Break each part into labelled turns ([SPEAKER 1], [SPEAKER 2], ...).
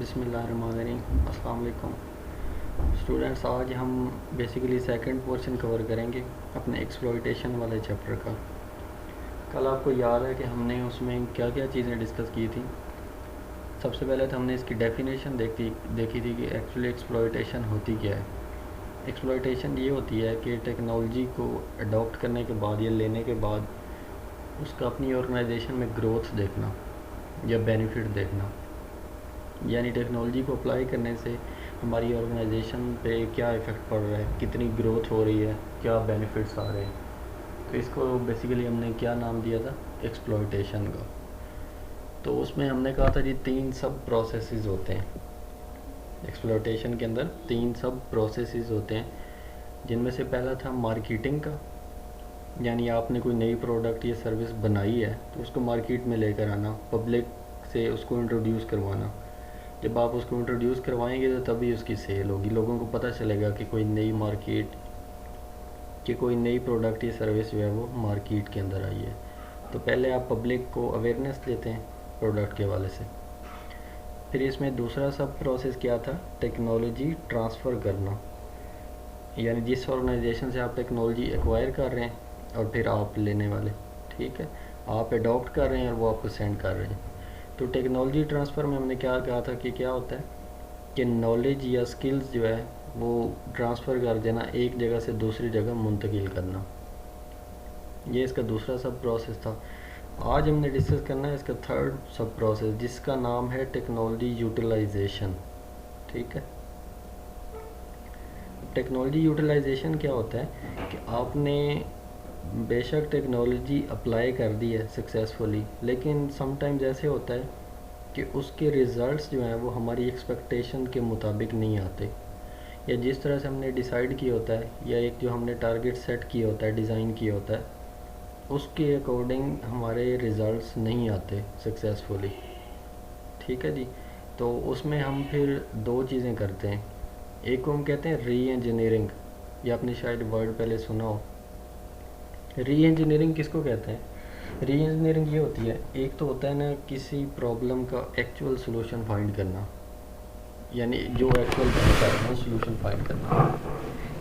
[SPEAKER 1] बिस्मिल्लाहिर्रहमानिर्रहीम। अस्सलाम वालेकुम स्टूडेंट्स। आज हम बेसिकली सेकंड पोर्शन कवर करेंगे अपने एक्सप्लॉयटेशन वाले चैप्टर का। कल आपको याद है कि हमने उसमें क्या क्या चीज़ें डिस्कस की थी। सबसे पहले तो हमने इसकी डेफिनेशन देखी थी कि एक्चुअली एक्सप्लॉयटेशन होती क्या है। एक्सप्लॉयटेशन ये होती है कि टेक्नोलॉजी को अडॉप्ट करने के बाद या लेने के बाद उसका अपनी ऑर्गेनाइजेशन में ग्रोथ देखना या बेनिफिट देखना, यानी टेक्नोलॉजी को अप्लाई करने से हमारी ऑर्गेनाइजेशन पे क्या इफ़ेक्ट पड़ रहा है, कितनी ग्रोथ हो रही है, क्या बेनिफिट्स आ रहे हैं। तो इसको बेसिकली हमने क्या नाम दिया था, एक्सप्लॉयटेशन का। तो उसमें हमने कहा था जी 3 सब प्रोसेसेस होते हैं। एक्सप्लॉयटेशन के अंदर 3 सब प्रोसेसेस होते हैं, जिनमें से पहला था मार्केटिंग का, यानी आपने कोई नई प्रोडक्ट या सर्विस बनाई है तो उसको मार्केट में लेकर आना, पब्लिक से उसको इंट्रोड्यूस करवाना। जब आप उसको इंट्रोड्यूस करवाएंगे तो तभी उसकी सेल होगी, लोगों को पता चलेगा कि कोई नई मार्केट कि कोई नई प्रोडक्ट या सर्विस जो है वो मार्केट के अंदर आई है। तो पहले आप पब्लिक को अवेयरनेस देते हैं प्रोडक्ट के हवाले से। फिर इसमें दूसरा सब प्रोसेस क्या था, टेक्नोलॉजी ट्रांसफ़र करना, यानी जिस ऑर्गेनाइजेशन से आप टेक्नोलॉजी एक्वायर कर रहे हैं और फिर आप लेने वाले, ठीक है, आप अडॉप्ट कर रहे हैं और वो आपको सेंड कर रहे हैं। तो टेक्नोलॉजी ट्रांसफ़र में हमने क्या कहा था कि क्या होता है कि नॉलेज या स्किल्स जो है वो ट्रांसफ़र कर देना, एक जगह से दूसरी जगह मुंतकिल करना, ये इसका दूसरा सब प्रोसेस था। आज हमने डिस्कस करना है इसका थर्ड सब प्रोसेस, जिसका नाम है टेक्नोलॉजी यूटिलाइजेशन। ठीक है, टेक्नोलॉजी यूटिलाइजेशन क्या होता है कि आपने बेशक टेक्नोलॉजी अप्लाई कर दी है सक्सेसफुली, लेकिन समटाइम्स ऐसे होता है कि उसके रिज़ल्ट्स जो हैं वो हमारी एक्सपेक्टेशन के मुताबिक नहीं आते, या जिस तरह से हमने डिसाइड किया होता है या एक जो हमने टारगेट सेट किया होता है, डिज़ाइन किया होता है, उसके अकॉर्डिंग हमारे रिज़ल्ट्स नहीं आते सक्सेसफुली। ठीक है जी। तो उसमें हम फिर 2 चीज़ें करते हैं। एक को हम कहते हैं री इंजीनियरिंग, या आपने शायद वर्ड पहले सुना हो। री इंजीनियरिंग किसको कहते हैं? री इंजीनियरिंग ये होती है, एक तो होता है ना किसी प्रॉब्लम का एक्चुअल सोल्यूशन फाइंड करना, यानी जो एक्चुअल सोल्यूशन फाइंड करना।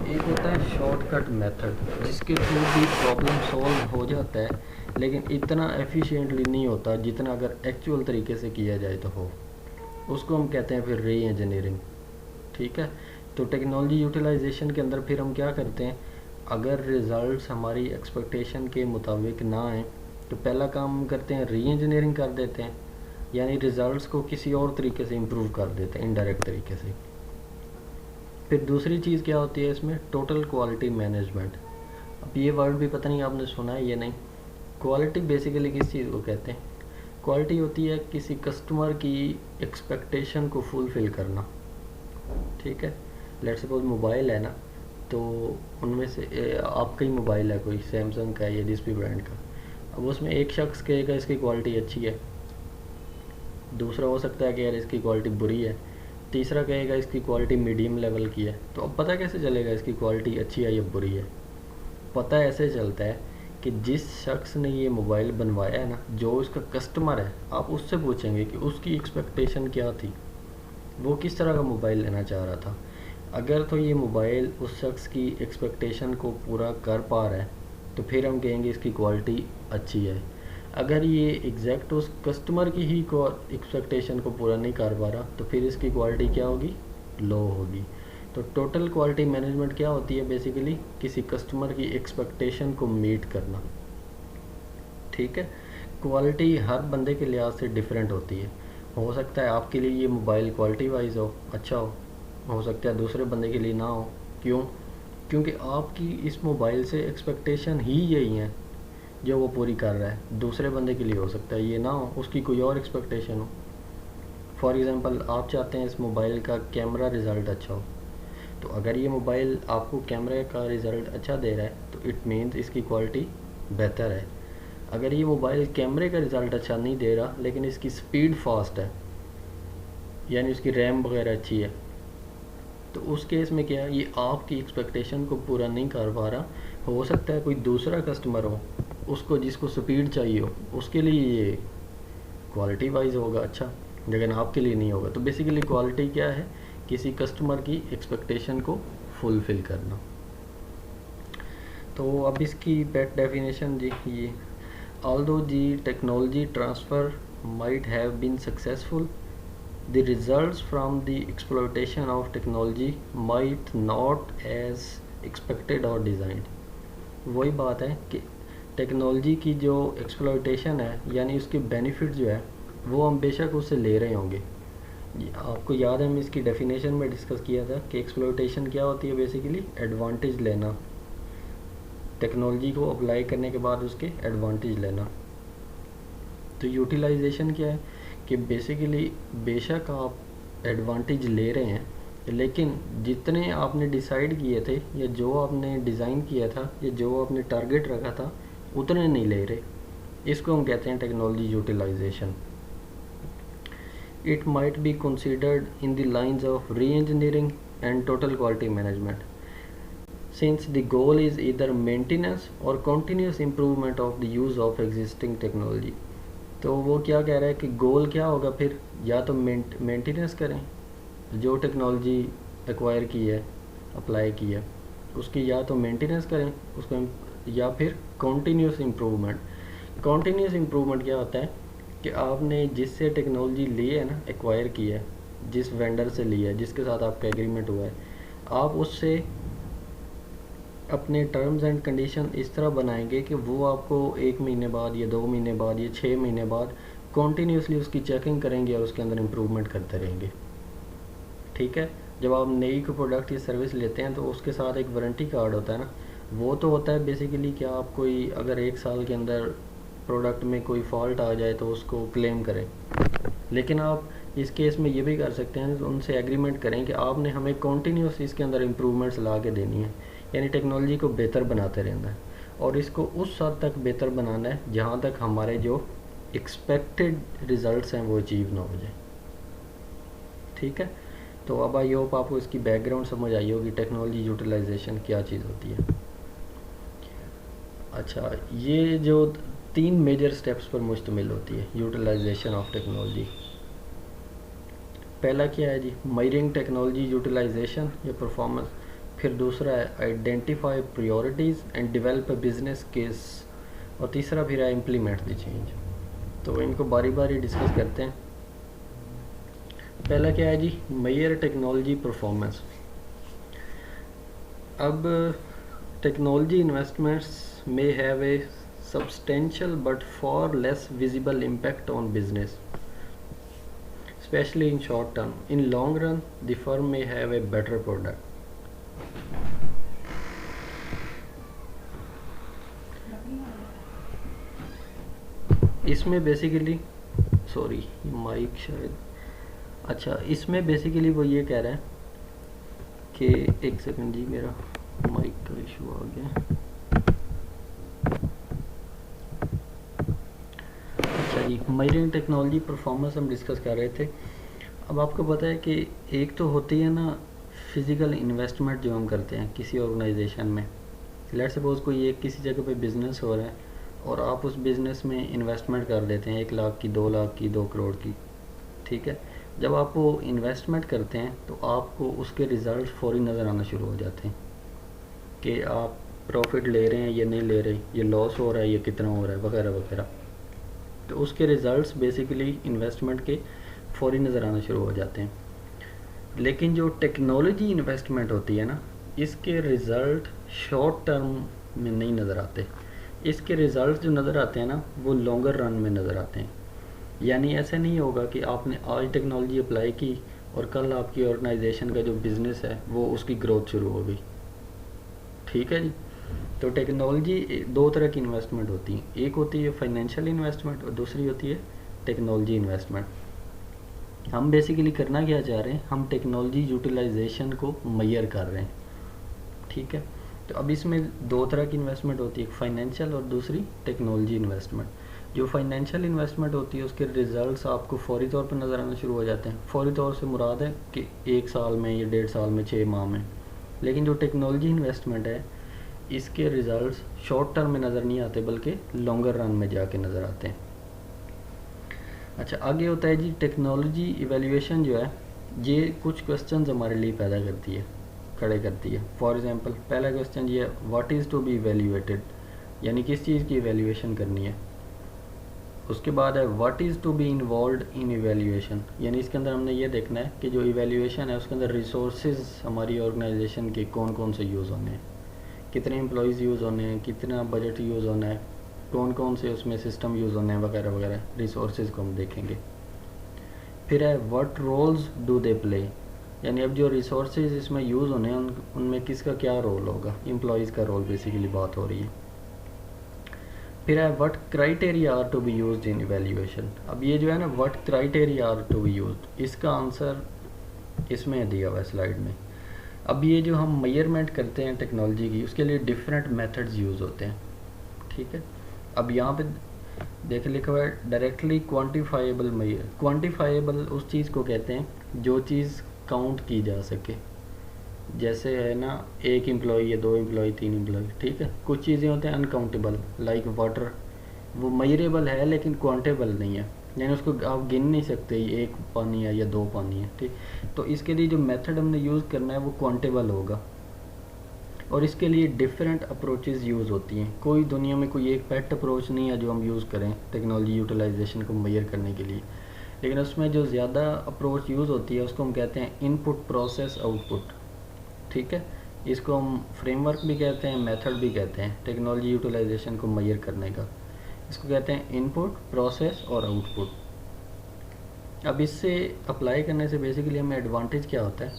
[SPEAKER 1] एक होता है शॉर्टकट मेथड, जिसके थ्रू भी प्रॉब्लम सॉल्व हो जाता है, लेकिन इतना एफिशिएंटली नहीं होता जितना अगर एक्चुअल तरीके से किया जाए तो हो। उसको हम कहते हैं फिर री इंजीनियरिंग। ठीक है, तो टेक्नोलॉजी यूटिलाइजेशन के अंदर फिर हम क्या करते हैं, अगर रिज़ल्ट्स हमारी एक्सपेक्टेशन के मुताबिक ना आए तो पहला काम हम करते हैं री इंजीनियरिंग कर देते हैं, यानी रिज़ल्ट्स को किसी और तरीके से इम्प्रूव कर देते हैं, इनडायरेक्ट तरीके से। फिर दूसरी चीज़ क्या होती है इसमें, टोटल क्वालिटी मैनेजमेंट। अब ये वर्ड भी पता नहीं आपने सुना है ये नहीं। क्वालिटी बेसिकली किस चीज़ को कहते हैं? क्वालिटी होती है किसी कस्टमर की एक्सपेक्टेशन को फुलफ़िल करना। ठीक है, लेट्स सपोज मोबाइल है ना, तो उनमें से आपका ही मोबाइल है, कोई सैमसंग का है या जिस भी ब्रांड का। अब उसमें एक शख्स कहेगा इसकी क्वालिटी अच्छी है, दूसरा हो सकता है कि यार इसकी क्वालिटी बुरी है, तीसरा कहेगा इसकी क्वालिटी मीडियम लेवल की है। तो अब पता कैसे चलेगा इसकी क्वालिटी अच्छी है या बुरी है? पता ऐसे चलता है कि जिस शख्स ने ये मोबाइल बनवाया है ना, जो उसका कस्टमर है, आप उससे पूछेंगे कि उसकी एक्सपेक्टेशन क्या थी, वो किस तरह का मोबाइल लेना चाह रहा था। अगर तो ये मोबाइल उस शख्स की एक्सपेक्टेशन को पूरा कर पा रहा है तो फिर हम कहेंगे इसकी क्वालिटी अच्छी है। अगर ये एग्जैक्ट उस कस्टमर की ही एक्सपेक्टेशन को पूरा नहीं कर पा रहा तो फिर इसकी क्वालिटी क्या होगी, लो होगी। तो टोटल क्वालिटी मैनेजमेंट क्या होती है, बेसिकली किसी कस्टमर की एक्सपेक्टेशन को मीट करना। ठीक है, क्वालिटी हर बंदे के लिहाज से डिफरेंट होती है। हो सकता है आपके लिए ये मोबाइल क्वालिटी वाइज हो अच्छा हो सकता है दूसरे बंदे के लिए ना हो। क्यों? क्योंकि आपकी इस मोबाइल से एक्सपेक्टेशन ही यही है जो वो पूरी कर रहा है। दूसरे बंदे के लिए हो सकता है ये ना हो, उसकी कोई और एक्सपेक्टेशन हो। फॉर एग्ज़ाम्पल आप चाहते हैं इस मोबाइल का कैमरा रिज़ल्ट अच्छा हो, तो अगर ये मोबाइल आपको कैमरे का रिज़ल्ट अच्छा दे रहा है तो इट मीन्स इसकी क्वालिटी बेहतर है। अगर ये मोबाइल कैमरे का रिज़ल्ट अच्छा नहीं दे रहा लेकिन इसकी स्पीड फास्ट है, यानी उसकी रैम वगैरह अच्छी है, तो उस केस में क्या है, ये आपकी एक्सपेक्टेशन को पूरा नहीं कर पा रहा। हो सकता है कोई दूसरा कस्टमर हो, उसको जिसको स्पीड चाहिए हो, उसके लिए ये क्वालिटी वाइज होगा अच्छा। लेकिन आपके लिए नहीं होगा। तो बेसिकली क्वालिटी क्या है, किसी कस्टमर की एक्सपेक्टेशन को फुलफ़िल करना। तो अब इसकी बेस्ट डेफिनेशन जी ये, although the technology transfer might have been successful, the results from the exploitation of technology might not as expected or designed। वही बात है कि टेक्नोलॉजी की जो एक्सप्लॉयटेशन है यानी उसके बेनिफिट जो है वो हम बेशक उससे ले रहे होंगे। आपको याद है, हम इसकी डेफिनेशन में डिस्कस किया था कि एक्सप्लॉयटेशन क्या होती है, बेसिकली एडवांटेज लेना, टेक्नोलॉजी को अप्लाई करने के बाद उसके एडवांटेज लेना। तो यूटिलाइजेशन क्या है कि बेसिकली बेशक आप एडवांटेज ले रहे हैं, लेकिन जितने आपने डिसाइड किए थे या जो आपने डिज़ाइन किया था या जो आपने टारगेट रखा था उतने नहीं ले रहे। इसको हम कहते हैं technology utilisation. It might be considered in the lines of re engineering and total quality management, since the goal is either maintenance or continuous improvement of the use of existing technology। तो वो क्या कह रहा है कि गोल क्या होगा फिर, या तो मेंटेनेंस करें जो टेक्नोलॉजी एक्वायर की है, अप्लाई की है उसकी, या तो मेंटेनेंस करें उसको, या फिर कॉन्टीन्यूस इम्प्रूवमेंट। कॉन्टीन्यूस इम्प्रूवमेंट क्या होता है कि आपने जिससे टेक्नोलॉजी ली है ना, एक्वायर की है, जिस वेंडर से ली है, जिसके साथ आपका एग्रीमेंट हुआ है, आप उससे अपने टर्म्स एंड कंडीशन इस तरह बनाएंगे कि वो आपको 1 महीने बाद या 2 महीने बाद या 6 महीने बाद कॉन्टीन्यूसली उसकी चेकिंग करेंगे और उसके अंदर इम्प्रूवमेंट करते रहेंगे। ठीक है, जब आप नई कोई प्रोडक्ट या सर्विस लेते हैं तो उसके साथ एक वारंटी कार्ड होता है ना, वो तो होता है बेसिकली कि आप कोई अगर 1 साल के अंदर प्रोडक्ट में कोई फॉल्ट आ जाए तो उसको क्लेम करें। लेकिन आप इस केस में ये भी कर सकते हैं, उनसे एग्रीमेंट करें कि आपने हमें कॉन्टीन्यूस इसके अंदर इम्प्रूवमेंट्स ला के देनी है, यानी टेक्नोलॉजी को बेहतर बनाते रहना है और इसको उस हद तक बेहतर बनाना है जहाँ तक हमारे जो एक्सपेक्टेड रिजल्ट्स हैं वो अचीव ना हो जाए। ठीक है, तो अब आई होप आपको इसकी बैकग्राउंड समझ आई होगी, टेक्नोलॉजी यूटिलाइजेशन क्या चीज़ होती है। अच्छा, ये जो 3 मेजर स्टेप्स पर मुश्तमिल होती है यूटिलाइजेशन ऑफ टेक्नोलॉजी। पहला क्या है जी, मेजरिंग टेक्नोलॉजी यूटिलाइजेशन या परफॉर्मेंस। फिर दूसरा है identify priorities and develop a business case, और तीसरा फिर है इम्प्लीमेंट द चेंज। तो इनको बारी बारी डिस्कस करते हैं। पहला क्या है जी, मेजर टेक्नोलॉजी परफॉर्मेंस। अब technology investments may have a substantial but far less visible impact on business, especially in short term. In long run, the firm may have a better product. इसमें basically sorry mic शायद, अच्छा इसमें basically वो ये कह रहा है कि एक सेकंड जी, मेरा माइक का इशू आ गया। अच्छा जी, मेजरिंग टेक्नोलॉजी परफॉर्मेंस हम डिस्कस कर रहे थे। अब आपको पता है कि एक तो होती है ना फिज़िकल इन्वेस्टमेंट जो हम करते हैं किसी ऑर्गेनाइजेशन में। लेट्स सपोज कोई एक किसी जगह पे बिज़नेस हो रहा है और आप उस बिज़नेस में इन्वेस्टमेंट कर देते हैं 1 लाख की, 2 लाख की, 2 करोड़ की। ठीक है, जब आप वो इन्वेस्टमेंट करते हैं तो आपको उसके रिज़ल्ट फौरी नज़र आना शुरू हो जाते हैं कि आप प्रॉफिट ले रहे हैं या नहीं ले रहे, ये लॉस हो रहा है, ये कितना हो रहा है, वगैरह वगैरह। तो उसके रिज़ल्ट्स बेसिकली इन्वेस्टमेंट के फौरी नज़र आना शुरू हो जाते हैं। लेकिन जो टेक्नोलॉजी इन्वेस्टमेंट होती है ना, इसके रिज़ल्ट शॉर्ट टर्म में नहीं नज़र आते। इसके रिज़ल्ट जो नज़र आते हैं ना वो लॉन्गर रन में नज़र आते हैं। यानी ऐसा नहीं होगा कि आपने आज टेक्नोलॉजी अप्लाई की और कल आपकी ऑर्गेनाइजेशन का जो बिज़नेस है वो उसकी ग्रोथ शुरू हो गई। ठीक है जी, तो टेक्नोलॉजी 2 तरह की इन्वेस्टमेंट होती है, एक होती है फाइनेंशियल इन्वेस्टमेंट और दूसरी होती है टेक्नोलॉजी इन्वेस्टमेंट। हम बेसिकली करना क्या चाह रहे हैं, हम टेक्नोलॉजी यूटिलाइजेशन को मेजर कर रहे हैं। ठीक है, तो अब इसमें 2 तरह की इन्वेस्टमेंट होती है, फाइनेंशियल और दूसरी टेक्नोलॉजी इन्वेस्टमेंट। जो फाइनेंशियल इन्वेस्टमेंट होती है उसके रिजल्ट्स आपको फौरी तौर पर नज़र आना शुरू हो जाते हैं। फौरी तौर से मुराद है कि 1 साल में या 1.5 साल में, 6 माह में। लेकिन जो टेक्नोलॉजी इन्वेस्टमेंट है इसके रिजल्ट्स शॉर्ट टर्म में नज़र नहीं आते बल्कि लॉन्गर रन में जाके नज़र आते हैं। अच्छा, आगे होता है जी टेक्नोलॉजी इवेल्युएशन जो है, ये कुछ क्वेश्चंस हमारे लिए पैदा करती है, खड़े करती है। फॉर एग्जांपल पहला क्वेश्चन ये है, what is to be evaluated, यानी किस चीज़ की इवेल्युएशन करनी है। उसके बाद है what is to be involve in evaluation, यानी इसके अंदर हमने ये देखना है कि जो इवेल्युएशन है उसके अंदर रिसोर्सेज हमारी ऑर्गेनाइजेशन के कौन कौन से यूज़ होने हैं, कितने एम्प्लॉयज़ यूज़ होने हैं, कितना बजट यूज़ होना है, कौन कौन से उसमें सिस्टम यूज़ होने हैं वगैरह वगैरह, रिसोर्सेज को हम देखेंगे। फिर है what roles do they play, यानी अब जो रिसोर्सेज इसमें यूज़ होने हैं उनमें किसका क्या रोल होगा, एम्प्लॉयज़ का रोल बेसिकली बात हो रही है। फिर है what criteria are to be used in evaluation. अब ये जो है ना what criteria are to be used, इसका आंसर इसमें दिया हुआ है स्लाइड में। अब ये जो हम मेजरमेंट करते हैं टेक्नोलॉजी की, उसके लिए डिफरेंट मेथड्स यूज़ होते हैं, ठीक है। अब यहाँ पे देख लिखा हुआ है डायरेक्टली क्वांटिफाइबल मेजर। क्वांटिफाइबल उस चीज़ को कहते हैं जो चीज़ काउंट की जा सके, जैसे है ना एक एम्प्लॉय या दो एम्प्लॉय तीन एम्प्लॉय, ठीक है। कुछ चीज़ें होते हैं अनकाउंटेबल, लाइक वाटर, वो मेजरेबल है लेकिन क्वांटेबल नहीं है, यानी उसको आप गिन नहीं सकते एक पानी है या दो पानी है, ठीक। तो इसके लिए जो मेथड हमने यूज़ करना है वो क्वांटेबल होगा, और इसके लिए डिफरेंट अप्रोचेज़ यूज़ होती हैं। कोई दुनिया में कोई एक पेट अप्रोच नहीं है जो हम यूज़ करें टेक्नोलॉजी यूटिलाइजेशन को मेजर करने के लिए, लेकिन उसमें जो ज़्यादा अप्रोच यूज़ होती है उसको हम कहते हैं इनपुट प्रोसेस आउटपुट, ठीक है। इसको हम फ्रेमवर्क भी कहते हैं, मेथड भी कहते हैं टेक्नोलॉजी यूटिलाइजेशन को मेजर करने का। इसको कहते हैं इनपुट, प्रोसेस और आउटपुट। अब इससे अप्लाई करने से बेसिकली हमें एडवांटेज क्या होता है,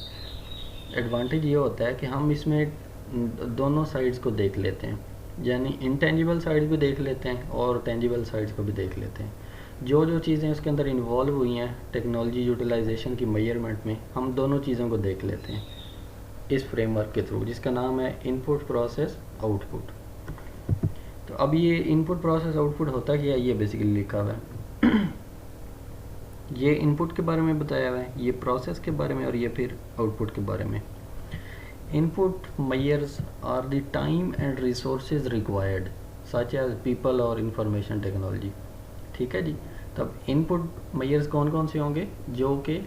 [SPEAKER 1] एडवांटेज ये होता है कि हम इसमें दोनों साइड्स को देख लेते हैं, यानी इंटेंजिबल साइड्स भी देख लेते हैं और टेंजिबल साइड्स को भी देख लेते हैं। जो जो चीज़ें उसके अंदर इन्वॉल्व हुई हैं टेक्नोलॉजी यूटिलाइजेशन की मेजरमेंट में, हम दोनों चीज़ों को देख लेते हैं इस फ्रेमवर्क के थ्रू, जिसका नाम है इनपुट प्रोसेस आउटपुट। तो अब ये इनपुट प्रोसेस आउटपुट होता क्या है, ये बेसिकली लिखा हुआ है। ये इनपुट के बारे में बताया हुआ है, ये प्रोसेस के बारे में, और ये फिर आउटपुट के बारे में। Input measures are the time and resources required such as people और information technology, ठीक है जी। तब इनपुट measures कौन कौन से होंगे, जो कि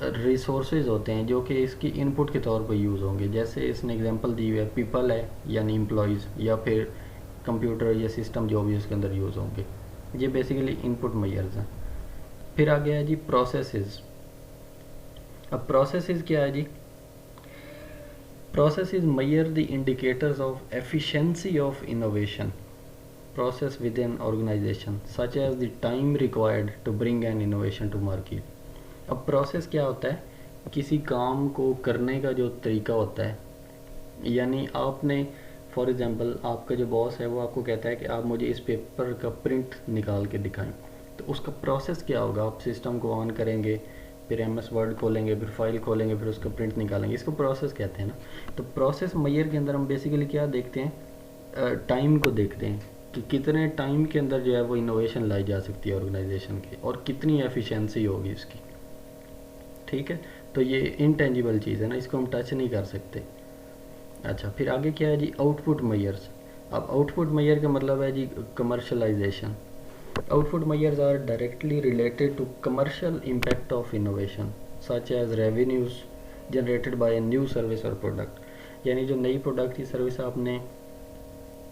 [SPEAKER 1] रिसोर्सेज होते हैं जो कि इसकी इनपुट के तौर पर यूज़ होंगे। जैसे इसने एग्जांपल दी हुई है, पीपल है यानी एम्प्लॉयज़, या फिर कंप्यूटर या सिस्टम जो भी उसके अंदर यूज़ होंगे, ये बेसिकली इनपुट मेजर्स हैं। फिर आ गया है जी प्रोसेसेस। अब प्रोसेसेस क्या है जी, processes measure the indicators of efficiency of innovation process within organization such as the time required to bring an innovation to market। अब प्रोसेस क्या होता है, किसी काम को करने का जो तरीका होता है, यानी आपने फॉर एग्जांपल आपका जो बॉस है वो आपको कहता है कि आप मुझे इस पेपर का प्रिंट निकाल के दिखाएं, तो उसका प्रोसेस क्या होगा, आप सिस्टम को ऑन करेंगे, फिर MS वर्ड खोलेंगे, फिर फाइल खोलेंगे, फिर उसका प्रिंट निकालेंगे, इसको प्रोसेस कहते हैं ना। तो प्रोसेस मेजर के अंदर हम बेसिकली क्या देखते हैं, टाइम को देखते हैं कि कितने टाइम के अंदर जो है वो इनोवेशन लाई जा सकती है ऑर्गेनाइजेशन की, और कितनी एफिशिएंसी होगी इसकी, ठीक है। तो ये इनटेंजिबल चीज़ है ना, इसको हम टच नहीं कर सकते। अच्छा, फिर आगे क्या है जी, आउटपुट मेजर्स। अब आउटपुट मेजर का मतलब है जी commercialisation. Output measures are directly related to commercial impact of innovation, such as revenues generated by a new service or product। यानी जो नई प्रोडक्ट या सर्विस आपने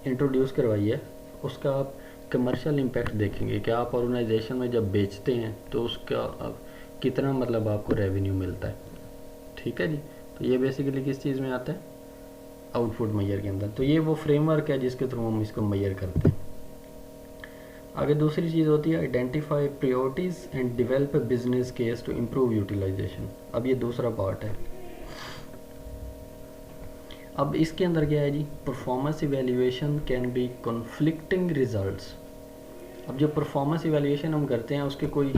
[SPEAKER 1] इंट्रोड्यूस करवाई है, उसका आप कमर्शियल इम्पैक्ट देखेंगे कि आप ऑर्गेनाइजेशन में जब बेचते हैं तो उसका कितना मतलब आपको रेवेन्यू मिलता है, ठीक है जी। तो ये बेसिकली किस चीज़ में आता है, आउटपुट मेजर के अंदर। तो ये वो फ्रेमवर्क है जिसके थ्रू हम इसको मेजर करते हैं। आगे दूसरी चीज़ होती है identify priorities and develop business case to improve utilisation. अब ये दूसरा पार्ट है। अब इसके अंदर क्या है जी, performance evaluation can be conflicting results. अब जो परफॉर्मेंस इवेल्युएशन हम करते हैं उसके कोई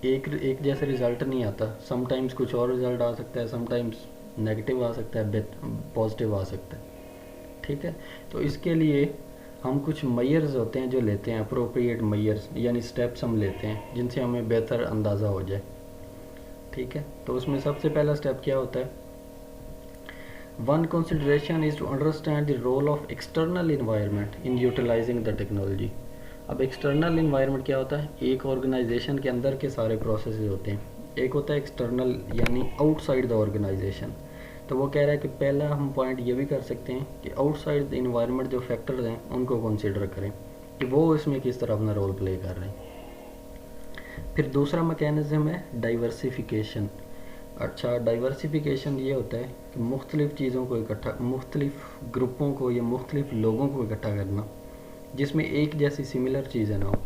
[SPEAKER 1] एक जैसे रिज़ल्ट नहीं आता, समटाइम्स कुछ और रिज़ल्ट आ सकता है, समटाइम्स नेगेटिव आ सकता है, पॉजिटिव आ सकता है, ठीक है। तो इसके लिए हम कुछ मेजर्स होते हैं जो लेते हैं, अप्रोप्रिएट मेजर्स, यानी स्टेप्स हम लेते हैं जिनसे हमें बेहतर अंदाज़ा हो जाए, ठीक है। तो उसमें सबसे पहला स्टेप क्या होता है, one consideration is to understand the role of external environment in utilising the technology. अब एक्सटर्नल इन्वायरमेंट क्या होता है, एक ऑर्गेनाइजेशन के अंदर के सारे प्रोसेसेस होते हैं, एक होता है एक्सटर्नल यानी आउटसाइड द ऑर्गेनाइजेशन। तो वो कह रहा है कि पहला हम पॉइंट ये भी कर सकते हैं कि आउटसाइड द इन्वायरमेंट जो फैक्टर्स हैं उनको कंसीडर करें कि वो इसमें किस तरह अपना रोल प्ले कर रहे हैं। फिर दूसरा मैकेनिज़्म है डाइवर्सिफिकेशन। अच्छा, डाइवर्सिफिकेशन ये होता है कि मुख्तलिफ़ चीज़ों को इकट्ठा, मुख्तलिफ़ ग्रुपों को या मुख्तलिफ़ लोगों को इकट्ठा करना जिसमें एक जैसी सिमिलर चीज़ें ना हो।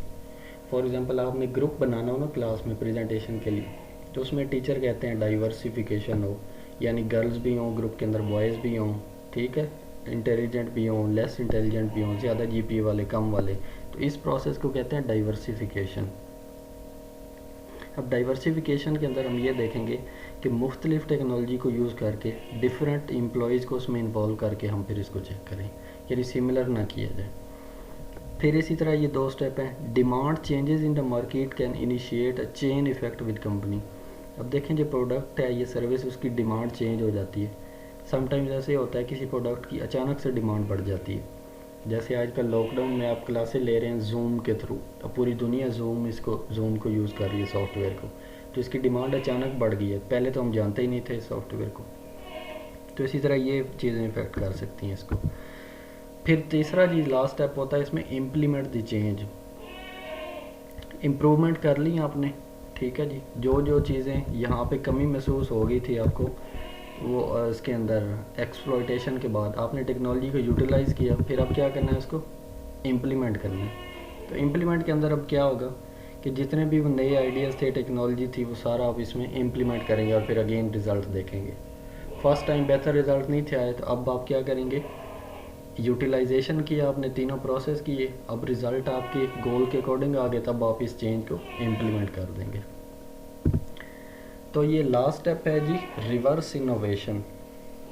[SPEAKER 1] फॉर एग्ज़ाम्पल आपने ग्रुप बनाना हो ना क्लास में प्रेजेंटेशन के लिए, तो उसमें टीचर कहते हैं डाइवर्सिफिकेशन हो, यानी गर्ल्स भी हों ग्रुप के अंदर, बॉयज़ भी हों, ठीक है, इंटेलिजेंट भी हों, लेस इंटेलिजेंट भी हों, ज़्यादा जीपीए वाले, कम वाले। तो इस प्रोसेस को कहते हैं डाइवर्सिफिकेशन। अब डाइवर्सिफिकेशन के अंदर हम ये देखेंगे कि मुख्तलिफ़ टेक्नोलॉजी को यूज़ करके डिफरेंट एम्प्लॉयज़ को उसमें इन्वॉल्व करके हम फिर इसको चेक करें, यानी सिमिलर ना किया जाए। फिर इसी तरह ये दो स्टेप हैं। Demand changes in the market can initiate a chain effect with company. अब देखें जो प्रोडक्ट है, ये सर्विस, उसकी डिमांड चेंज हो जाती है। समटाइम्स ऐसे होता है किसी प्रोडक्ट की अचानक से डिमांड बढ़ जाती है, जैसे आजकल लॉकडाउन में आप क्लासें ले रहे हैं जूम के थ्रू, अब पूरी दुनिया जूम को यूज़ कर रही है सॉफ्टवेयर को, तो इसकी डिमांड अचानक बढ़ गई है, पहले तो हम जानते ही नहीं थे इस सॉफ्टवेयर को। तो इसी तरह ये चीज़ें इफेक्ट कर सकती हैं इसको। फिर तीसरा चीज़ लास्ट स्टेप होता है इसमें, इम्प्लीमेंट द चेंज। इम्प्रूवमेंट कर ली आपने, ठीक है जी, जो जो चीज़ें यहाँ पे कमी महसूस हो गई थी आपको, वो इसके अंदर एक्सप्लॉयटेशन के बाद आपने टेक्नोलॉजी को यूटिलाइज़ किया, फिर अब क्या करना है, उसको इम्प्लीमेंट करना है। तो इम्प्लीमेंट के अंदर अब क्या होगा कि जितने भी नए आइडियाज़ थे, टेक्नोलॉजी थी, वो सारा आप इसमें इम्प्लीमेंट करेंगे और फिर अगेन रिज़ल्ट देखेंगे। फर्स्ट टाइम बेहतर रिज़ल्ट नहीं थे आए, तो अब आप क्या करेंगे, यूटिलाइजेशन किया आपने, तीनों प्रोसेस किए, अब रिज़ल्ट आपके गोल के अकॉर्डिंग आ गए, तब आप इस चेंज को इम्प्लीमेंट कर देंगे। तो ये लास्ट स्टेप है जी, रिवर्स इनोवेशन,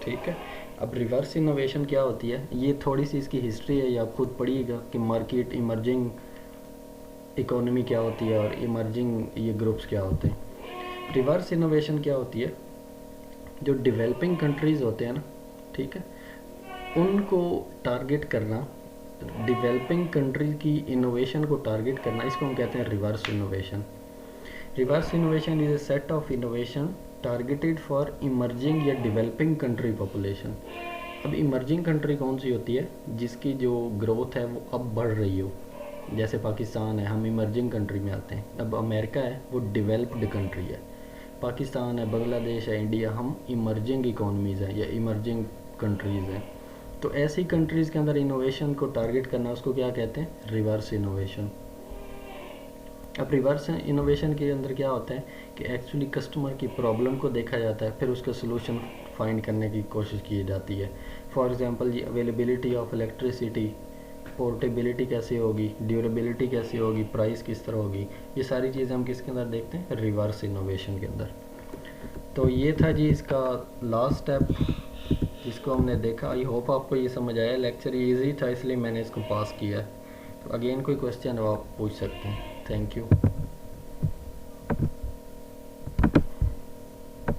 [SPEAKER 1] ठीक है। अब रिवर्स इनोवेशन क्या होती है, ये थोड़ी सी इसकी हिस्ट्री है, ये आप खुद पढ़िएगा कि मार्केट इमर्जिंग इकोनॉमी क्या होती है और इमर्जिंग ये ग्रुप्स क्या होते हैं। रिवर्स इनोवेशन क्या होती है, जो डेवलपिंग कंट्रीज़ होते हैं ना, ठीक है, उनको टारगेट करना, डेवलपिंग कंट्रीज की इनोवेशन को टारगेट करना, इसको हम कहते हैं reverse innovation. Reverse innovation is a set of innovation targeted for emerging या डेवलपिंग कंट्री पॉपुलेशन। अब इमर्जिंग कंट्री कौन सी होती है, जिसकी जो ग्रोथ है वो अब बढ़ रही हो, जैसे पाकिस्तान है, हम इमर्जिंग कंट्री में आते हैं। अब अमेरिका है, वो डेवलप्ड कंट्री है। पाकिस्तान है, बांग्लादेश है, इंडिया, हम इमर्जिंग इकोनॉमीज़ हैं या इमर्जिंग कंट्रीज़ हैं। तो ऐसी कंट्रीज़ के अंदर इनोवेशन को टारगेट करना, उसको क्या कहते हैं, रिवर्स इनोवेशन। अब रिवर्स इनोवेशन के अंदर क्या होता है कि एक्चुअली कस्टमर की प्रॉब्लम को देखा जाता है, फिर उसका सोल्यूशन फाइंड करने की कोशिश की जाती है। फॉर एग्जांपल जी, अवेलेबिलिटी ऑफ इलेक्ट्रिसिटी, पोर्टेबिलिटी कैसे होगी, ड्यूरेबिलिटी कैसे होगी, प्राइस किस तरह होगी, ये सारी चीज़ें हम किसके अंदर देखते हैं, रिवर्स इनोवेशन के अंदर। तो ये था जी इसका लास्ट स्टेप जिसको हमने देखा। आई होप आपको ये समझ आया। लेक्चर ईजी था इसलिए मैंने इसको पास किया है। तो अगेन कोई क्वेश्चन हो आप पूछ सकते हैं। Thank you.